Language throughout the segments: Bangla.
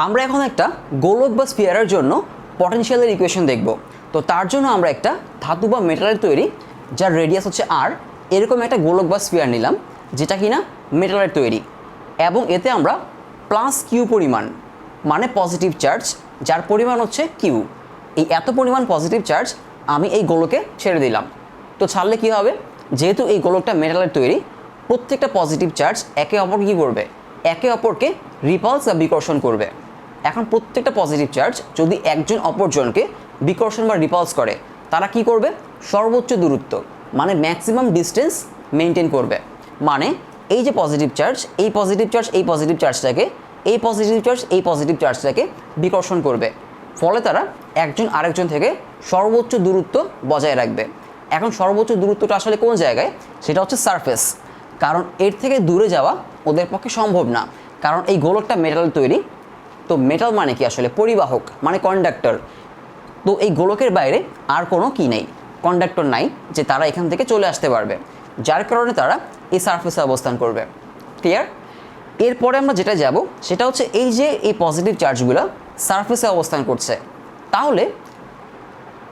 আমরা এখন একটা গোলক বা স্ফিয়ারের জন্য পটেনশিয়ালের ইকুয়েশন দেখব। তো তার জন্য আমরা একটা ধাতু বা মেটালের তৈরি যার রেডিয়াস হচ্ছে আর, এরকম একটা গোলক বা স্ফিয়ার নিলাম যেটা কিনা মেটালের তৈরি, এবং এতে আমরা প্লাস কিউ পরিমাণ মানে পজিটিভ চার্জ, যার পরিমাণ হচ্ছে কিউ, এই এত পরিমাণ পজিটিভ চার্জ আমি এই গোলকে ছেড়ে দিলাম। তো ছাড়লে কী হবে, যেহেতু এই গোলকটা মেটালের তৈরি, প্রত্যেকটা পজিটিভ চার্জ একে অপরকে কী করবে, একে অপরকে রিপালস বা বিকর্ষণ করবে। এখন প্রত্যেকটা পজিটিভ চার্জ যদি একজন অপরজনকে বিকর্ষণ বা রিপালস করে, তারা কি করবে, সর্বোচ্চ দূরত্ব মানে ম্যাক্সিমাম ডিস্টেন্স মেনটেন করবে। মানে এই যে পজিটিভ চার্জ, এই পজিটিভ চার্জ এই পজিটিভ চার্জটাকে, এই পজিটিভ চার্জ এই পজিটিভ চার্জটাকে বিকর্ষণ করবে, ফলে তারা একজন আরেকজন থেকে সর্বোচ্চ দূরত্ব বজায় রাখবে। এখন সর্বোচ্চ দূরত্বটা আসলে কোন জায়গায়, সেটা হচ্ছে সারফেস, কারণ এর থেকে দূরে যাওয়া ওদের পক্ষে সম্ভব না, কারণ এই গোলকটা মেটাল তৈরি। তো মেটাল মানে কি আসলে, পরিবাহক মানে কন্ডাক্টর। তো এই গোলকের বাইরে আর কোনো কি নেই, কন্ডাক্টর নাই যে তারা এখান থেকে চলে আসতে পারবে, যার কারণে তারা এই সারফেসে অবস্থান করবে। ক্লিয়ার? এরপরে আমরা যেটা যাব সেটা হচ্ছে এই যে এই পজিটিভ চার্জগুলো সারফেসে অবস্থান করছে, তাহলে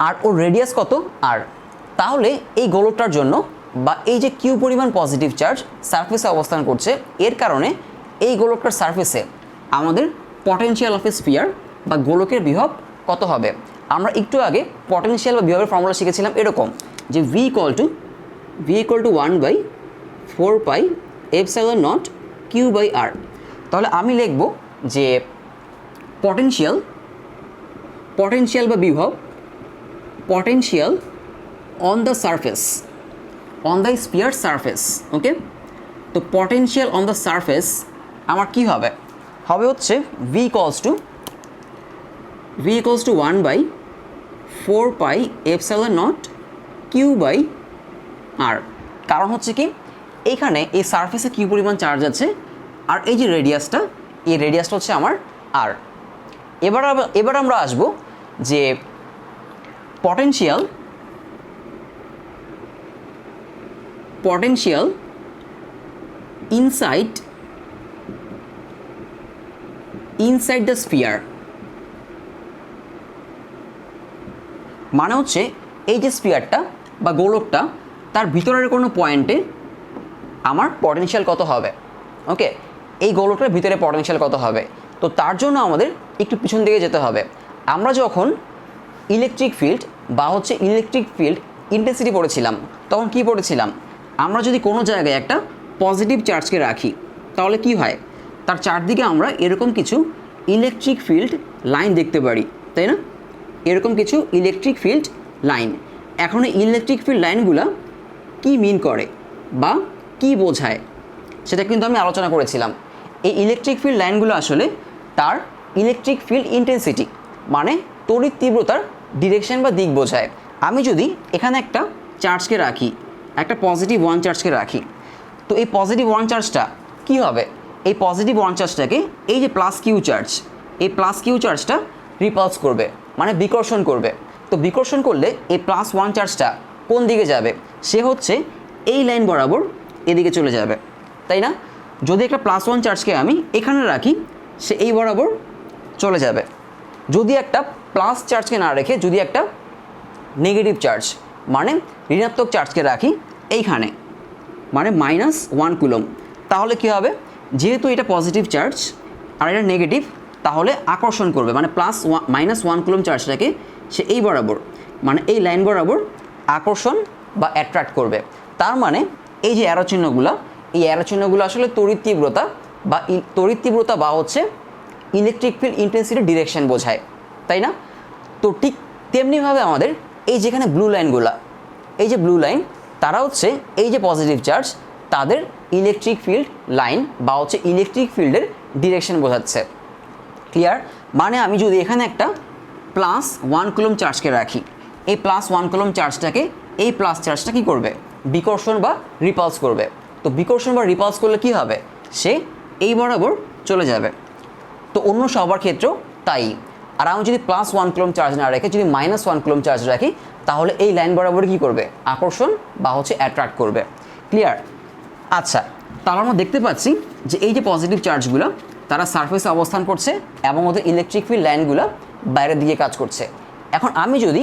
আর ওর রেডিয়াস কত আর, তাহলে এই গোলকটার জন্য বা এই যে কিউ পরিমাণ পজিটিভ চার্জ সারফেসে অবস্থান করছে, এর কারণে এই গোলকটার সারফেসে আমাদের পটেনশিয়াল অফ এ স্ফিয়ার বা গোলকের বিভব কত হবে। আমরা একটু আগে পটেনশিয়াল বা বিভবের ফর্মুলা শিখেছিলাম এরকম, যে V equal to 1/4 pi epsilon not Q by R. তাহলে আমি লিখব যে পটেনশিয়াল বা বিভব, potential on the surface, on the sphere surface. Okay, তো পটেনশিয়াল অন দ্য সারফেস আমার কি হবে, হবে হচ্ছে V equals to 1/4 pi epsilon not Q by R. কারণ হচ্ছে কি, এইখানে এই সারফেসে কিউ পরিমাণ চার্জ আছে, আর এই যে রেডিয়াসটা, এই রেডিয়াসটা হচ্ছে আমার আর। এবার আমরা আসব যে পটেনশিয়াল ইনসাইড দ্য স্ফিয়ার, মানে হচ্ছে এই যে স্ফিয়ারটা বা গোলকটা, তার ভিতরের কোনো পয়েন্টে আমার পটেনশিয়াল কত হবে। ওকে, এই গোলকটার ভিতরে পটেনশিয়াল কত হবে। তো তার জন্য আমাদের একটু পিছন দিকে যেতে হবে। আমরা যখন ইলেকট্রিক ফিল্ড ইন্টেন্সিটি পড়েছিলাম, তখন কি পড়েছিলাম, আমরা যদি কোনো জায়গায় একটা পজিটিভ চার্জকে রাখি, তাহলে কি হয়, তার চারদিকে আমরা এরকম কিছু ইলেকট্রিক ফিল্ড লাইন দেখতে পারি, তাই না? এরকম কিছু ইলেকট্রিক ফিল্ড লাইন। এখন এই ইলেকট্রিক ফিল্ড লাইনগুলো কি মিন করে বা কি বোঝায়, সেটা কিন্তু আমি আলোচনা করেছিলাম। এই ইলেকট্রিক ফিল্ড লাইনগুলো আসলে তার ইলেকট্রিক ফিল্ড ইন্টেন্সিটি মানে তড়িৎ তীব্রতার ডিরেকশন বা দিক বোঝায়। আমি যদি এখানে একটা চার্জকে রাখি, একটা পজিটিভ 1 চার্জকে রাখি, তো এই পজিটিভ 1 চার্জটা কি হবে, এই পজিটিভ 1 চার্জটাকে এই যে প্লাস কিউ চার্জ, এই প্লাস কিউ চার্জটা রিপালস করবে মানে বিকর্ষণ করবে। তো বিকর্ষণ করলে এই প্লাস 1 চার্জটা কোন দিকে যাবে, সে হচ্ছে এই লাইন বরাবর এদিকে চলে যাবে, তাই না? যদি একটা প্লাস 1 চার্জকে আমি এখানে রাখি, সে এই বরাবর চলে যাবে। যদি একটা প্লাস চার্জকে না রেখে যদি একটা নেগেটিভ চার্জ মানে ঋণাত্মক চার্জকে রাখি এইখানে, মানে -1 কুলম, তাহলে কি হবে, যেহেতু এটা পজিটিভ চার্জ আর এটা নেগেটিভ, তাহলে আকর্ষণ করবে, মানে -1 কুলম চার্জটাকে সে এই বরাবর মানে এই লাইন বরাবর আকর্ষণ বা অ্যাট্রাক্ট করবে। তার মানে এই যে অ্যারো চিহ্নগুলো, এই অ্যারো চিহ্নগুলো আসলে তড়িৎ তীব্রতা বা হচ্ছে ইলেকট্রিক ফিল্ড ইন্টেন্সিটি ডিরেকশন বোঝায়, তাই না? তো ঠিক তেমনিভাবে আমাদের এই যেখানে ব্লু লাইনগুলো, এই যে ব্লু লাইন, তারা হচ্ছে এই যে পজিটিভ চার্জ তাদের ইলেকট্রিক ফিল্ড লাইন বা হচ্ছে ইলেকট্রিক ফিল্ডের ডিরেকশন বোঝাচ্ছে। ক্লিয়ার? মানে আমি যদি এখানে একটা +1 কুলম চার্জকে রাখি, এই +1 কুলম চার্জটাকে এই প্লাস চার্জটা কী করবে, বিকর্ষণ বা রিপালস করবে। তো বিকর্ষণ বা রিপালস করলে কি হবে, সে এই বরাবর চলে যাবে। তো অন্য সবার ক্ষেত্রেও তাই। আর আমি যদি +1 কুলম চার্জ না রেখে যদি -1 কুলম চার্জ রাখি, তাহলে এই লাইন বরাবর কী করবে, আকর্ষণ বা হচ্ছে অ্যাট্রাক্ট করবে। ক্লিয়ার? আচ্ছা, তাহলে আমরা দেখতে পাচ্ছি যে এই যে পজিটিভ চার্জগুলো, তারা সারফেসে অবস্থান করছে এবং ওদের ইলেকট্রিক ফিল্ড লাইনগুলো বাইরের দিকে কাজ করছে। এখন আমি যদি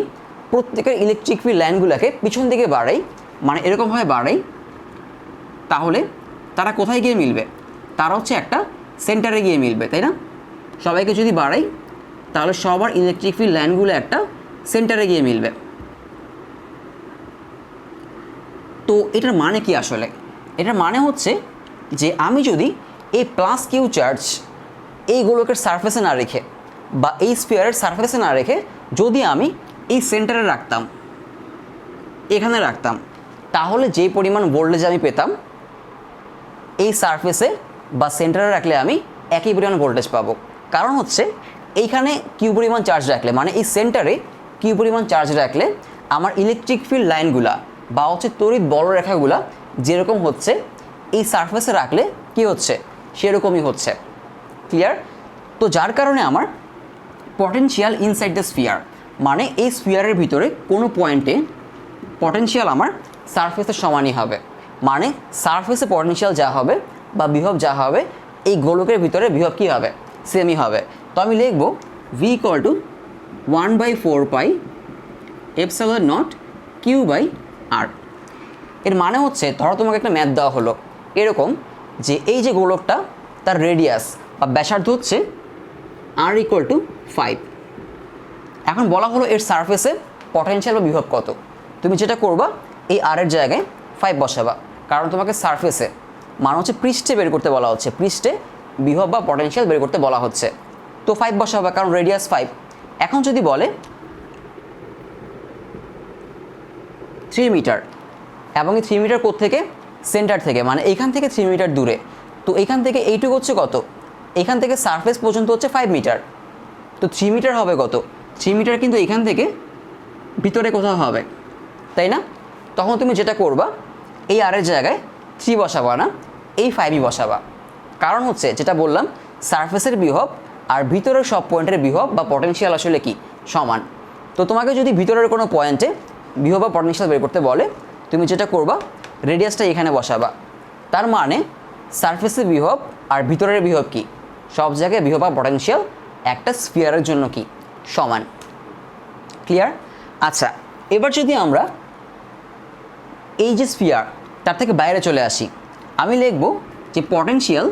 প্রত্যেকের ইলেকট্রিক ফিল্ড লাইনগুলোকে পিছন দিকে বাড়াই, মানে এরকমভাবে বাড়াই, তাহলে তারা কোথায় গিয়ে মিলবে? তারা হচ্ছে একটা সেন্টারে গিয়ে মিলবে, তাই না? সবাইকে যদি বাড়াই তাহলে সবার ইলেকট্রিক ফিল্ড লাইনগুলো একটা সেন্টারে গিয়ে মিলবে। তো এটার মানে কি আসলে? এটার মানে হচ্ছে যে আমি যদি এই প্লাস কিউ চার্জ এই গোলকের সারফেসে না রেখে বা এই স্ফিয়ারের সারফেসে না রেখে যদি আমি এই সেন্টারে রাখতাম, এখানে রাখতাম, তাহলে যে পরিমাণ ভোল্টেজ আমি পেতাম এই সারফেসে বা সেন্টারে রাখলে আমি একই পরিমাণ ভোল্টেজ পাবো। কারণ হচ্ছে এইখানে কিউ পরিমাণ চার্জ রাখলে, মানে এই সেন্টারে কিউ পরিমাণ চার্জ রাখলে আমার ইলেকট্রিক ফিল্ড লাইনগুলা বা হচ্ছে তড়িৎ বলরেখাগুলা যেরকম হচ্ছে এই সারফেসে রাখলে কি হচ্ছে সেরকমই হচ্ছে। ক্লিয়ার? তো যার কারণে আমার পটেনশিয়াল ইনসাইড দ্য স্ফিয়ার, মানে এই স্ফিয়ারের ভিতরে কোনো পয়েন্টে পটেনশিয়াল আমার সারফেসের সমানই হবে। মানে সারফেসে পটেনশিয়াল যা হবে বা বিভব যা হবে এই গোলকের ভিতরে বিভব কী হবে? সেমই হবে। তো আমি লিখব V equal to 1/4 pi epsilon not Q by R. এর মানে হচ্ছে ধরো তোমাকে একটা ম্যাথ দেওয়া হলো এরকম যে এই যে গোলকটা তার রেডিয়াস বা ব্যাসার্ধ হচ্ছে আর ইকুয়াল টু 5। এখন বলা হলো এর সারফেসে পটেনশিয়াল বা বিভব কত। তুমি যেটা করবা এই আর এর জায়গায় 5 বসাবা, কারণ তোমাকে সারফেসে মানে হচ্ছে পৃষ্ঠে বের করতে বলা হচ্ছে, পৃষ্ঠে বিভব বা পটেনশিয়াল বের করতে বলা হচ্ছে। তো 5 বসাবা কারণ রেডিয়াস 5। এখন যদি বলে 3 মিটার এবং এই 3 মিটার কোত্থেকে? সেন্টার থেকে, মানে এইখান থেকে 3 মিটার দূরে। তো এইখান থেকে এইটুকু হচ্ছে কত? এখান থেকে সারফেস পর্যন্ত হচ্ছে 5 মিটার। তো 3 মিটার হবে কত? 3 মিটার কিন্তু এখান থেকে ভিতরে কোথাও হবে, তাই না? তখন তুমি যেটা করবা এই আরের জায়গায় 3 বসাবা না, এই 5ই বসাবা। কারণ হচ্ছে যেটা বললাম সারফেসের বিভব আর ভিতরের সব পয়েন্টের বিভব বা পটেনশিয়াল আসলে কি সমান। তো তোমাকে যদি ভিতরের কোনো পয়েন্টে বিভব বা পটেনশিয়াল বের করতে বলে তুমি যেটা করবা রেডিয়াসটা এখানে বসাবা। তার মানে সারফেসের বিভব আর ভিতরের বিভব কি সব জায়গায় বিভব বা পটেনশিয়াল একটা স্ফিয়ারের জন্য কি সমান। ক্লিয়ার? আচ্ছা, এবার যদি আমরা এই যে স্ফিয়ার তার থেকে বাইরে চলে আসি, আমি লিখব যে potential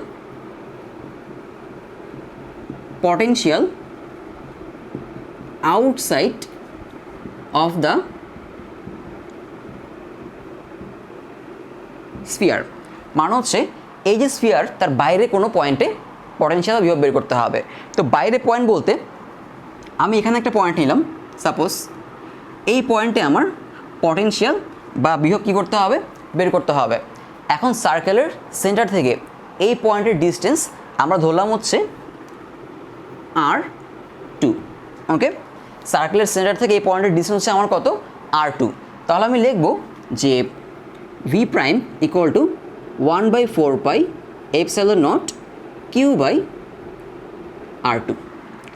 outside of the sphere. মানে হচ্ছে এই যে স্ফিয়ার তার বাইরে কোনো পয়েন্টে পটেনশিয়াল বিভব বের করতে হবে। তো বাইরে পয়েন্ট বলতে আমি এখানে একটা পয়েন্ট নিলাম, সাপোজ এই পয়েন্টে আমার পটেনশিয়াল বা বিভব কী করতে হবে? বের করতে হবে। এখন সার্কেলের সেন্টার থেকে এই পয়েন্টের ডিস্টেন্স আমরা ধরলাম হচ্ছে R2। ওকে, সার্কেলের সেন্টার থেকে এই পয়েন্টের ডিস্টেন্স হচ্ছে আমার কত? R2। তাহলে আমি লিখব যে V prime equal to 1/4 pi epsilon not Q by R2।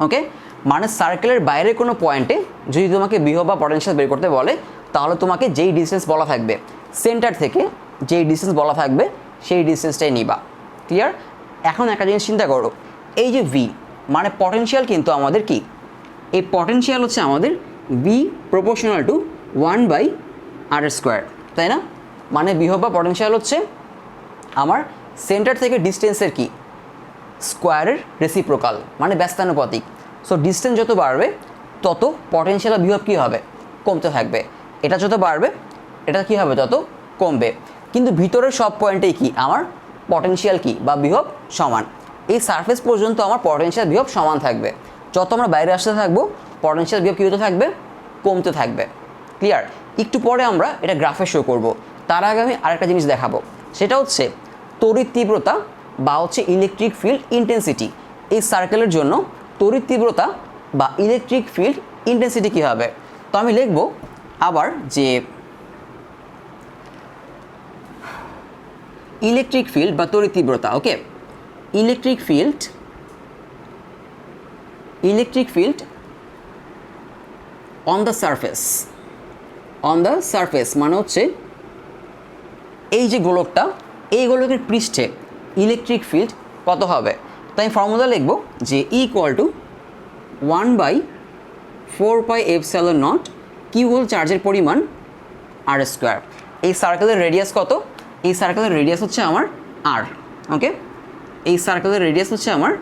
Okay, মানে সার্কেলের বাইরে কোনো পয়েন্টে যদি তোমাকে বিভব বা পটেনশিয়াল বের করতে বলে তাহলে তোমাকে যেই ডিস্টেন্স বলা থাকবে সেন্টার থেকে, যেই ডিস্টেন্স বলা থাকবে সেই ডিস্টেন্সটাই নিবা। ক্লিয়ার? এখন একটা জিনিস চিন্তা করো, এই যে ভি মানে পটেনশিয়াল কিন্তু আমাদের কি, এই পটেনশিয়াল হচ্ছে আমাদের ভি প্রপোর্শনাল টু 1/r², তাই না? মানে বিভব বা পটেনশিয়াল হচ্ছে আমার সেন্টার থেকে ডিস্টেন্সের কি স্কোয়ারের রেসিপ্রোকাল, মানে ব্যস্তানুপাতিক। সো ডিস্টেন্স যত বাড়বে তত পটেনশিয়াল বিভব কী হবে? কমতে থাকবে। এটা যত বাড়বে এটা কী হবে? তত কমবে। কিন্তু ভিতরের সব পয়েন্টেই কি আমার পটেনশিয়াল কি বা বিভব সমান। এই সারফেস পর্যন্ত আমার পটেনশিয়াল বিভব সমান থাকবে। যত আমরা বাইরে আসতে থাকবো পটেনশিয়াল বিভব কী হতে থাকবে? কমতে থাকবে। ক্লিয়ার? একটু পরে আমরা এটা গ্রাফে শো করব। তার আগে আমি আরেকটা জিনিস দেখাবো, সেটা হচ্ছে তড়িৎ তীব্রতা বা হচ্ছে ইলেকট্রিক ফিল্ড ইন্টেন্সিটি। এই সার্কেলের জন্য তড়িৎ তীব্রতা বা ইলেকট্রিক ফিল্ড ইন্টেন্সিটি কী হবে? তো আমি লিখব আবার যে ইলেকট্রিক ফিল্ড বা তড়িৎ তীব্রতা। Okay, electric field on the surface মানে হচ্ছে এই যে গোলকটা এই গোলকের পৃষ্ঠে ইলেকট্রিক ফিল্ড কত হবে? তো আমি ফর্মুলা লিখব যে E=1/4πε0 কিউ হল চার্জের পরিমাণ r²। এই সার্কেলের রেডিয়াস কত? এই সার্কেলের রেডিয়াস হচ্ছে আমার r। ওকে, এই সার্কেলের রেডিয়াস হচ্ছে আমার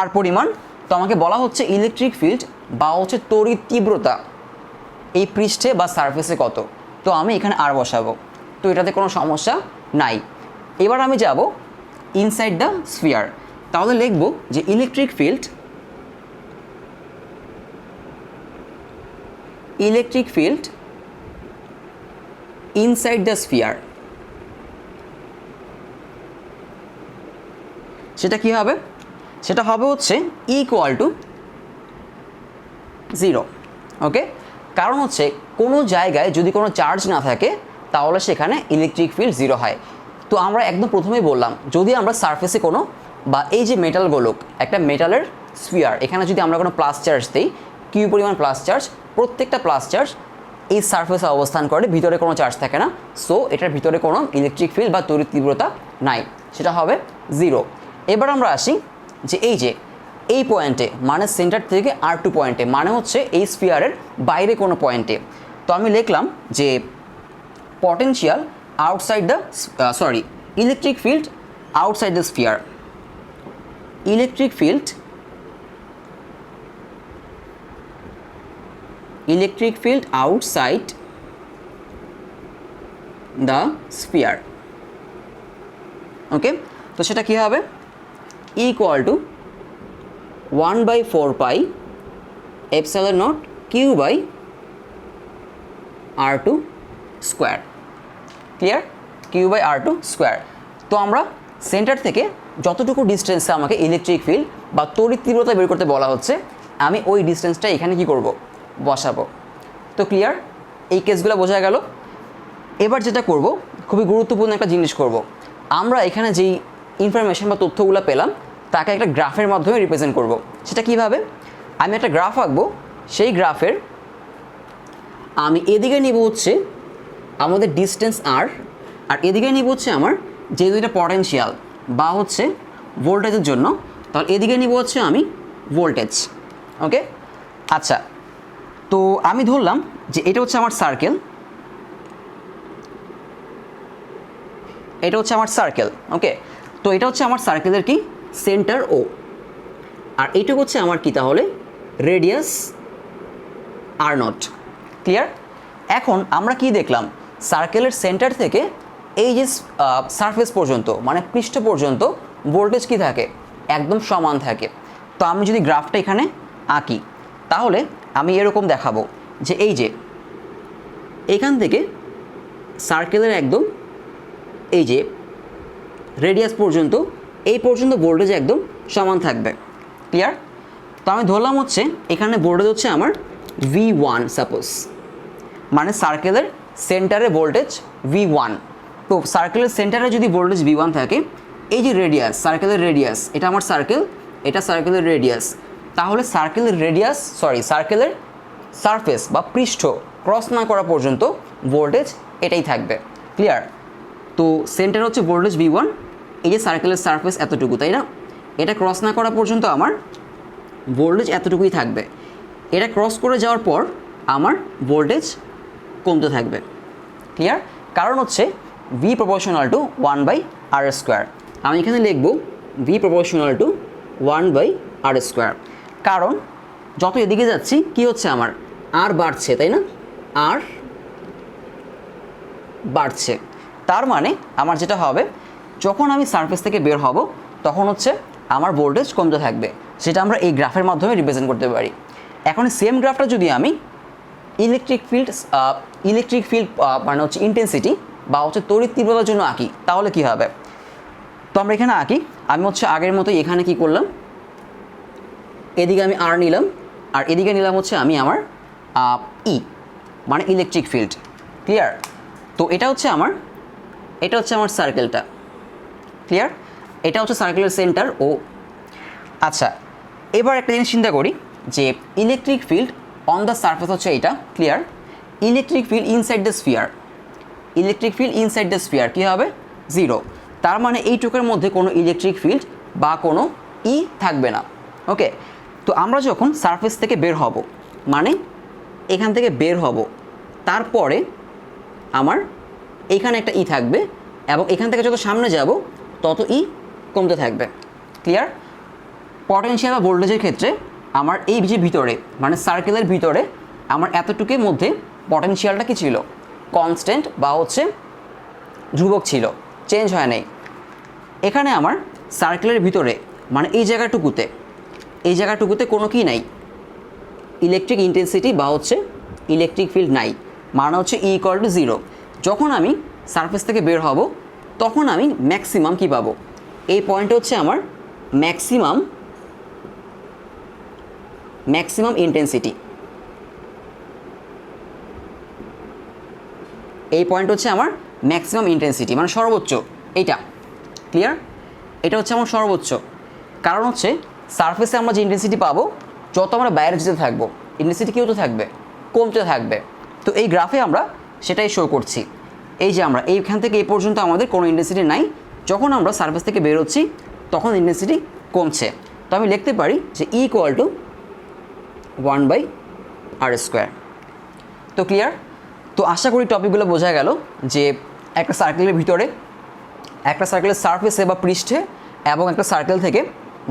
r পরিমাণ। তো আমাকে বলা হচ্ছে ইলেকট্রিক ফিল্ড বা হচ্ছে তড়িৎ তীব্রতা এই পৃষ্ঠে বা সারফেসে কত। তো আমি এখানে r বসাবো, তো এটাতে কোনো সমস্যা নাই। এবার আমি যাব ইনসাইড দ্য স্ফিয়ার। তাহলে লিখব যে electric field inside the sphere, সেটা কি হবে? সেটা হবে হচ্ছে E=0। ওকে, কারণ হচ্ছে কোনো জায়গায় যদি কোনো চার্জ না থাকে তাহলে সেখানে ইলেকট্রিক ফিল্ড 0 হয়। তো আমরা একদম প্রথমেই বললাম, যদি আমরা সারফেসে কোনো বা এই যে মেটাল গোলক, একটা মেটালের স্ফিয়ার, এখানে যদি আমরা কোনো প্লাস চার্জ দিই, কিউ পরিমাণ প্লাস চার্জ, প্রত্যেকটা প্লাস চার্জ এই সারফেসে অবস্থান করে, ভিতরে কোনো চার্জ থাকে না। সো এটার ভিতরে কোনো ইলেকট্রিক ফিল্ড বা তড়িৎ তীব্রতা নাই, সেটা হবে 0। এবার আমরা আসি যে এই পয়েন্টে, মানে সেন্টার থেকে R2 পয়েন্টে, মানে হচ্ছে এই স্ফিয়ারের বাইরে কোনো পয়েন্টে। তো আমি লিখলাম যে potential outside the electric field outside the sphere, electric field outside the sphere. Okay, তো সেটা কী হবে? E=1/4πε0 Q/R2 square. Clear? Q/R2 square. তো আমরা সেন্টার থেকে যতটুকু ডিস্টেন্সে আমাকে ইলেকট্রিক ফিল্ড বা তড়িৎ তীব্রতা বের করতে বলা হচ্ছে, আমি ওই ডিস্টেন্সটা এখানে কি করব? বসাবো। তো ক্লিয়ার? এই কেসগুলো বোঝা গেল। এবার যেটা করব, খুবই গুরুত্বপূর্ণ একটা জিনিস করব। আমরা এখানে যেই ইনফরমেশন বা তথ্যগুলো পেলাম তাকে একটা গ্রাফের মাধ্যমে রিপ্রেজেন্ট করব। সেটা কিভাবে? আমি একটা গ্রাফ আঁকবো, সেই গ্রাফের আমি এদিকে নিব হচ্ছে আমাদের ডিস্টেন্স r, আর এদিকে নিব হচ্ছে আমার যে দুইটা পটেনশিয়াল বা হচ্ছে ভোল্টেজের জন্য, তাহলে এদিকে নিব হচ্ছে আমি ভোল্টেজ। ওকে, আচ্ছা, তো আমি ধরলাম যে এটা হচ্ছে আমার সার্কেল, এটা হচ্ছে আমার সার্কেল। ওকে, তো এটা হচ্ছে আমার সার্কেলের কি সেন্টার ও, আর এইটুকু হচ্ছে আমার কি তাহলে রেডিয়াস r0। ক্লিয়ার? এখন আমরা কি দেখলাম? সার্কেলের সেন্টার থেকে এই যে সারফেস পর্যন্ত, মানে পৃষ্ঠ পর্যন্ত ভোল্টেজ কি থাকে? একদম সমান থাকে। তো আমি যদি গ্রাফটা এখানে আঁকি তাহলে আমি এরকম দেখাবো যে এই যে এখান থেকে সার্কেলের একদম এই যে রেডিয়াস পর্যন্ত, এই পর্যন্ত ভোল্টেজ একদম সমান থাকবে। ক্লিয়ার? তো আমি ধরলাম হচ্ছে এখানে ভোল্টেজ হচ্ছে আমার V1 সাপোজ, মানে সার্কেলের সেন্টারে ভোল্টেজ V1। তো সার্কেলের সেন্টারে যদি ভোল্টেজ V1 থাকে, এই যে রেডিয়াস, সার্কেলের রেডিয়াস, এটা আমার সার্কেল, এটা সার্কেলের রেডিয়াস, তাহলে সার্কেলের সারফেস বা পৃষ্ঠ ক্রস না করা পর্যন্ত ভোল্টেজ এটাই থাকবে। ক্লিয়ার? তো সেন্টার হচ্ছে ভোল্টেজ V1, এই যে সার্কেলের সারফেস এতটুকু, তাই না? এটা ক্রস না করা পর্যন্ত আমার ভোল্টেজ এতটুকুই থাকবে। এটা ক্রস করে যাওয়ার পর আমার ভোল্টেজ কমতে থাকবে। ক্লিয়ার? কারণ হচ্ছে V = 1/r²। আমি এখানে লিখব V = 1/r², কারণ যত এদিকে যাচ্ছি কি হচ্ছে আমার আর বাড়ছে, তাই না? আর বাড়ছে, তার মানে আমার যেটা হবে, যখন আমি সারফেস থেকে বের হব তখন হচ্ছে আমার ভোল্টেজ কমতে থাকবে। সেটা আমরা এই গ্রাফের মাধ্যমে রিপ্রেজেন্ট করতে পারি। এখন সেম গ্রাফটা যদি আমি ইলেকট্রিক ফিল্ড মানে হচ্ছে ইন্টেন্সিটি বা হচ্ছে তড়িৎ তীব্রতার জন্য আঁকি, তাহলে কি হবে? তো আমরা এখানে আঁকি, আমি হচ্ছে আগের মতোই এখানে কি করলাম, এদিকে আমি আর নিলাম, আর এদিকে নিলাম হচ্ছে আমি আমার ই, মানে ইলেকট্রিক ফিল্ড। ক্লিয়ার? তো এটা হচ্ছে আমার সার্কেলটা। ক্লিয়ার? এটা হচ্ছে সার্কেলের সেন্টার ও। আচ্ছা, এবার একটা জিনিস চিন্তা করি যে electric field on the surface হচ্ছে এটা। Clear? Electric field inside the sphere কী হবে? 0। তার মানে এইটুকুর মধ্যে কোনো ইলেকট্রিক ফিল্ড বা কোনো ই থাকবে না। ওকে, তো আমরা যখন সারফেস থেকে বের হব, মানে এখান থেকে বের হব, তারপরে আমার এখানে একটা ই থাকবে এবং এখান থেকে যত সামনে যাব তত ই কমতে থাকবে। ক্লিয়ার? পটেনশিয়াল বা ভোল্টেজের ক্ষেত্রে আমার এই যে ভিতরে মানে সার্কেলের ভিতরে আমার এতটুকুর মধ্যে পটেনশিয়ালটা কি ছিল? কনস্ট্যান্ট বা হচ্ছে ধ্রুবক ছিল, চেঞ্জ হয় নাই। এখানে আমার সার্কেলের ভিতরে মানে এই জায়গাটুকুতে কোনো কি নাই, ইলেকট্রিক ইন্টেন্সিটি বা হচ্ছে ইলেকট্রিক ফিল্ড নাই, মানে হচ্ছে ই ইকুয়াল টু 0। যখন আমি সারফেস থেকে বের হব তখন আমি ম্যাক্সিমাম কি পাবো? এই পয়েন্টে হচ্ছে আমার ম্যাক্সিমাম ইন্টেন্সিটি। এই পয়েন্ট হচ্ছে আমার ম্যাক্সিমাম ইন্টেন্সিটি, মানে সর্বোচ্চ। এইটা ক্লিয়ার? এটা হচ্ছে আমার সর্বোচ্চ। কারণ হচ্ছে সারফেসে আমরা যে ইন্টেন্সিটি পাবো, যত আমরা বাইরে যেতে থাকবো ইন্টেন্সিটি কী হতে থাকবে? কমতে থাকবে। তো এই গ্রাফে আমরা সেটাই শো করছি। এই যে আমরা এইখান থেকে এই পর্যন্ত আমাদের কোনো ইন্টেন্সিটি নাই, যখন আমরা সারফেস থেকে বেরোচ্ছি তখন ইন্টেন্সিটি কমছে। তো আমি লিখতে পারি যে ই ইকুয়াল টু 1/r²। তো ক্লিয়ার? তো আশা করি টপিকগুলো বোঝা গেল যে একটা সার্কেলের ভিতরে, একটা সার্কেলের সারফেসে বা পৃষ্ঠে এবং একটা সার্কেল থেকে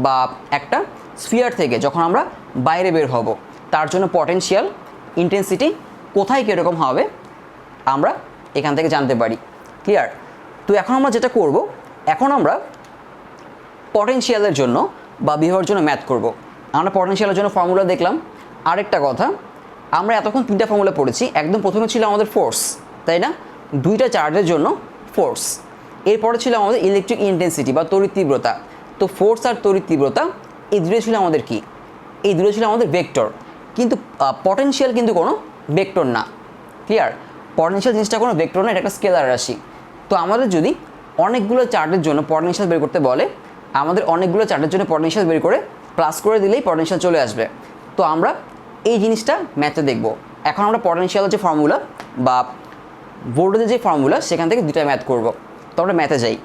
বা একটা স্ফিয়ার থেকে যখন আমরা বাইরে বের হব, তার জন্য পটেনশিয়াল ইন্টেন্সিটি কোথায় কীরকম হবে আমরা এখান থেকে জানতে পারি। ক্লিয়ার? তো এখন আমরা যেটা করব, এখন আমরা পটেনশিয়ালের জন্য বা বিভবের জন্য ম্যাথ করব। আমরা পটেনশিয়ালের জন্য ফর্মুলা দেখলাম। আরেকটা কথা, আমরা এতক্ষণ 3টা ফর্মুলা পড়েছি। একদম প্রথমে ছিল আমাদের ফোর্স, তাই না? 2টা চার্জের জন্য ফোর্স। এরপরে ছিল আমাদের ইলেকট্রিক ইন্টেন্সিটি বা তড়িৎ তীব্রতা। তো ফোর্স আর তড়িৎ তীব্রতা এই দুটো ছিল আমাদের কি? এই দুটো ছিল আমাদের ভেক্টর। কিন্তু পটেনশিয়াল কিন্তু কোনো ভেক্টর না। ক্লিয়ার? পটেনশিয়াল জিনিসটা কোনো ভেক্টর না, এটা একটা স্কেলার রাশি। তো আমাদের যদি অনেকগুলো চার্জের জন্য পটেনশিয়াল বের করতে বলে, আমাদের অনেকগুলো চার্জের জন্য পটেনশিয়াল বের করে প্লাস করে দিলেই পটেনশিয়াল চলে আসবে। তো আমরা এই জিনিসটা ম্যাথে দেখব। এখন আমরা পটেনশিয়ালের যে ফর্মুলা বা ভোল্টেজের যে ফর্মুলা সেখান থেকে 2টা ম্যাথ করব। তো আমরা ম্যাথে যাই।